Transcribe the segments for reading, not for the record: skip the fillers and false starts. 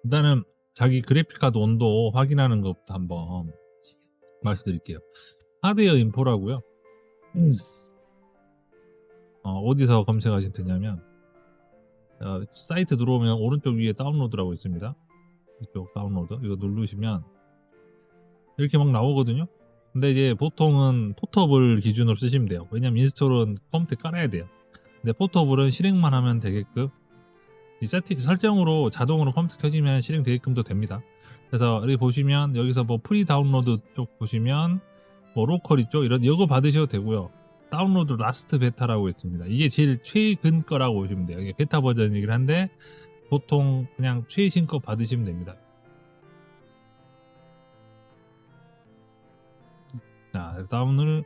일단은 자기 그래픽카드 온도 확인하는 것부터 한번 말씀드릴게요. 하드웨어 인포라고요. 어디서 검색하시면 되냐면 사이트 들어오면 오른쪽 위에 다운로드라고 있습니다. 이쪽 다운로드 이거 누르시면 이렇게 막 나오거든요. 근데 이제 보통은 포터블 기준으로 쓰시면 돼요. 왜냐면 인스톨은 컴퓨터에 깔아야 돼요. 근데 포터블은 실행만 하면 되게끔 이 세팅 설정으로 자동으로 컴퓨터 켜지면 실행되게끔도 됩니다. 그래서 여기 보시면 여기서 뭐 프리 다운로드 쪽 보시면 뭐 로컬 있죠. 이거 받으셔도 되고요. 다운로드 라스트 베타라고 있습니다. 이게 제일 최근 거라고 보시면 돼요. 이게 베타 버전이긴 한데 보통 그냥 최신 거 받으시면 됩니다. 자, 다운을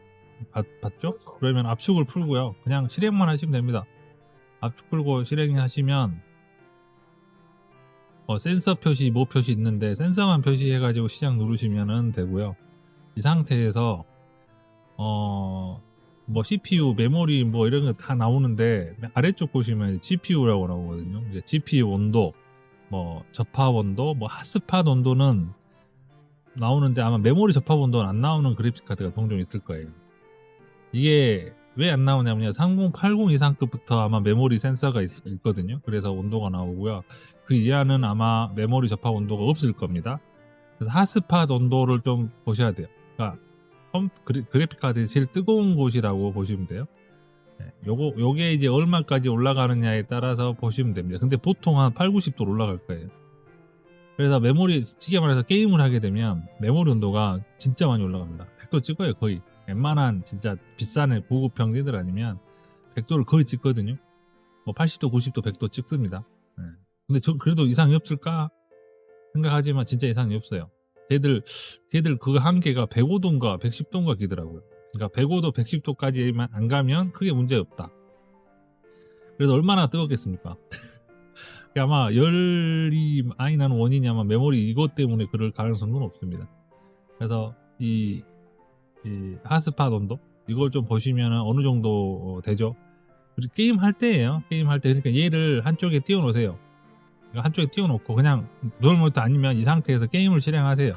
받죠? 그러면 압축을 풀고요. 그냥 실행만 하시면 됩니다. 압축 풀고 실행하시면 센서 표시, 뭐 표시 있는데 센서만 표시해가지고 시작 누르시면 되고요. 이 상태에서 뭐 CPU, 메모리 뭐 이런 거 다 나오는데 아래쪽 보시면 GPU라고 나오거든요. 이제 GPU 온도, 뭐 접합 온도, 뭐 핫스팟 온도는 나오는데 아마 메모리 접합 온도는 안 나오는 그래픽 카드가 종종 있을 거예요. 이게 왜 안 나오냐면요. 3080 이상급부터 아마 메모리 센서가 있거든요. 그래서 온도가 나오고요. 그 이하는 아마 메모리 접합 온도가 없을 겁니다. 그래서 핫스팟 온도를 좀 보셔야 돼요. 그러니까 그래픽 카드의 제일 뜨거운 곳이라고 보시면 돼요. 요게 이제 얼마까지 올라가느냐에 따라서 보시면 됩니다. 근데 보통 한 8, 90도 올라갈 거예요. 그래서 메모리, 쉽게 말해서 게임을 하게 되면 메모리 온도가 진짜 많이 올라갑니다. 100도 찍어요, 거의. 웬만한 진짜 비싼 고급 평지들 아니면 100도를 거의 찍거든요. 뭐 80도, 90도, 100도 찍습니다. 근데 그래도 이상이 없을까 생각하지만 진짜 이상이 없어요. 걔들 그 한계가 105도인가 110도인가 기더라고요. 그러니까 105도, 110도까지만 안 가면 크게 문제 없다. 그래서 얼마나 뜨겁겠습니까? 아마 열이 많이 나는 원인이 아마 메모리 이것 때문에 그럴 가능성은 없습니다. 그래서 이 핫스팟 온도 이걸 좀 보시면 어느 정도 되죠. 게임 할 때예요. 게임 할 때 그러니까 얘를 한쪽에 띄워 놓으세요. 한쪽에 띄워 놓고 그냥 노멀 모니터 아니면 이 상태에서 게임을 실행하세요.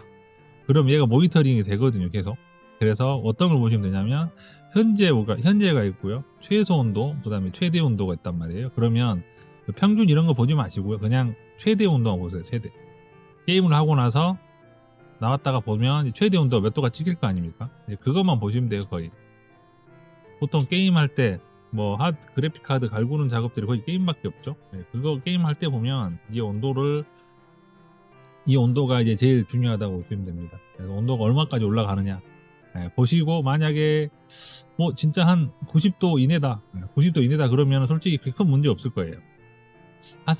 그럼 얘가 모니터링이 되거든요, 계속. 그래서 어떤 걸 보시면 되냐면 현재가 있고요. 최소 온도, 그다음에 최대 온도가 있단 말이에요. 그러면 평균 이런 거 보지 마시고요. 그냥 최대 온도만 보세요. 최대. 게임을 하고 나서 나왔다가 보면 최대 온도가 몇 도가 찍힐 거 아닙니까? 그것만 보시면 돼요, 거의. 보통 게임할 때 뭐 그래픽 카드 갈구는 작업들이 거의 게임밖에 없죠. 그거 게임할 때 보면 이 온도가 이제 제일 중요하다고 보시면 됩니다. 그래서 온도가 얼마까지 올라가느냐 보시고, 만약에 뭐 진짜 한 90도 이내다 90도 이내다 그러면 솔직히 큰 문제 없을 거예요.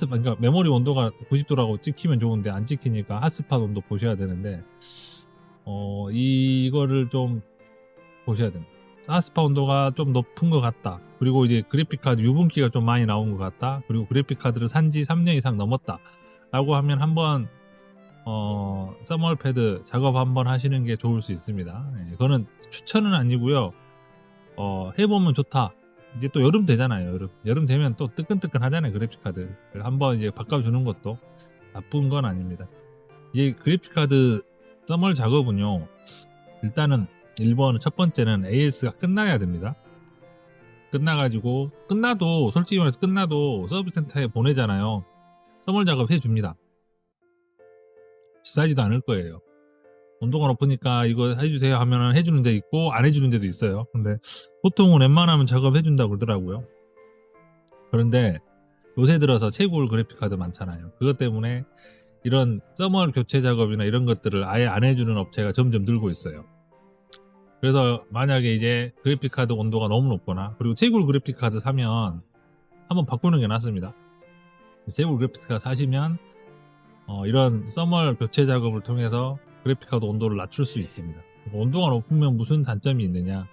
그러니까 메모리 온도가 90도라고 찍히면 좋은데 안 찍히니까 핫스팟 온도 보셔야 되는데 이거를 좀 보셔야 됩니다. 핫스팟 온도가 좀 높은 것 같다. 그리고 이제 그래픽카드 유분기가 좀 많이 나온 것 같다. 그리고 그래픽카드를 산지 3년 이상 넘었다 라고 하면 한번 서멀 패드 작업 한번 하시는 게 좋을 수 있습니다. 그거는 추천은 아니고요. 해보면 좋다. 이제 또 여름 되잖아요. 여름 되면 또 뜨끈뜨끈 하잖아요. 그래픽카드 한번 이제 바꿔주는 것도 나쁜 건 아닙니다. 이제 그래픽카드 서멀 작업은요, 일단은 1번 첫 번째는 AS가 끝나야 됩니다. 끝나도 솔직히 말해서 끝나도 서비스 센터에 보내잖아요. 서멀 작업 해줍니다. 비싸지도 않을 거예요. 온도가 높으니까 이거 해주세요 하면은 해주는 데 있고 안 해주는 데도 있어요. 근데 보통은 웬만하면 작업해준다고 그러더라고요. 그런데 요새 들어서 채굴 그래픽카드 많잖아요. 그것 때문에 이런 서멀 교체 작업이나 이런 것들을 아예 안 해주는 업체가 점점 늘고 있어요. 그래서 만약에 이제 그래픽카드 온도가 너무 높거나, 그리고 채굴 그래픽카드 사면 한번 바꾸는 게 낫습니다. 채굴 그래픽카드 사시면 이런 서멀 교체 작업을 통해서 그래픽카드 온도를 낮출 수 있습니다. 온도가 높으면 무슨 단점이 있느냐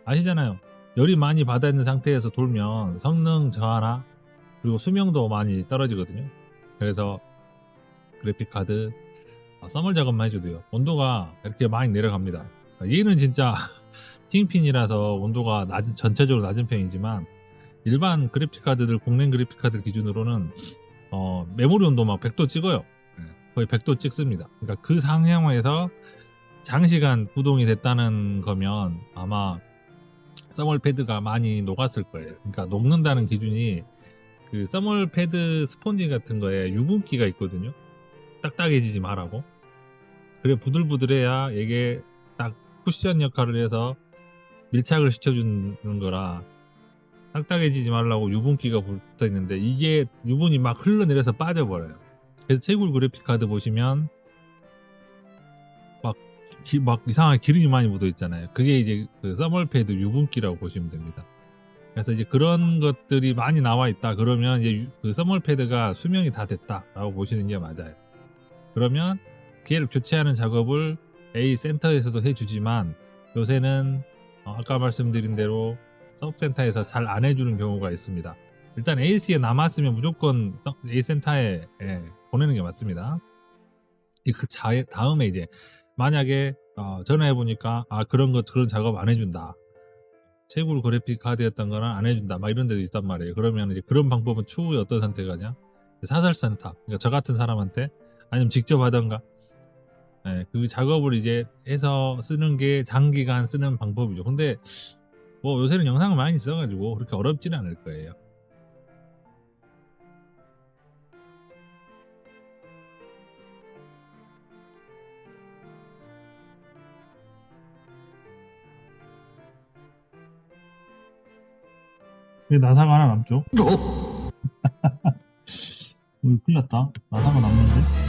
아시잖아요. 열이 많이 받아 있는 상태에서 돌면 성능 저하나 그리고 수명도 많이 떨어지거든요. 그래서 그래픽카드 서멀 작업만 해줘도요, 온도가 이렇게 많이 내려갑니다. 얘는 진짜 킹핀이라서 온도가 전체적으로 낮은 편이지만, 일반 그래픽카드들, 공랭 그래픽카드 기준으로는 메모리 온도 막 100도 찍어요. 거의 100도 찍습니다. 그러니까 그 상황에서 장시간 구동이 됐다는 거면 아마 써멀 패드가 많이 녹았을 거예요. 그러니까 녹는다는 기준이 그 써멀 패드 스폰지 같은 거에 유분기가 있거든요. 딱딱해지지 말라고. 그래 부들부들해야 이게 딱 쿠션 역할을 해서 밀착을 시켜주는 거라 딱딱해지지 말라고 유분기가 붙어 있는데 이게 유분이 막 흘러내려서 빠져버려요. 그래서 채굴 그래픽 카드 보시면 막 이상하게 기름이 많이 묻어 있잖아요. 그게 이제 그 써멀 패드 유분기라고 보시면 됩니다. 그래서 이제 그런 것들이 많이 나와 있다. 그러면 이제 그 써멀 패드가 수명이 다 됐다라고 보시는 게 맞아요. 그러면 걔를 교체하는 작업을 A 센터에서도 해주지만 요새는 아까 말씀드린 대로 서브센터에서 잘 안 해주는 경우가 있습니다. 일단 AC에 남았으면 무조건 A 센터에 보내는 게 맞습니다. 그 다음에 이제 만약에 전화해 보니까 그런 작업 안 해준다. 채굴 그래픽 카드였던 거는 안 해준다. 막 이런 데도 있단 말이에요. 그러면 이제 그런 방법은 추후에 어떤 선택하냐? 사설센터. 그러니까 저 같은 사람한테 아니면 직접 하던가. 그 작업을 이제 해서 쓰는 게 장기간 쓰는 방법이죠. 근데 뭐 요새는 영상을 많이 써가지고 그렇게 어렵지는 않을 거예요. 나사가 하나 남죠? 큰일 났다. 나사가 남는데?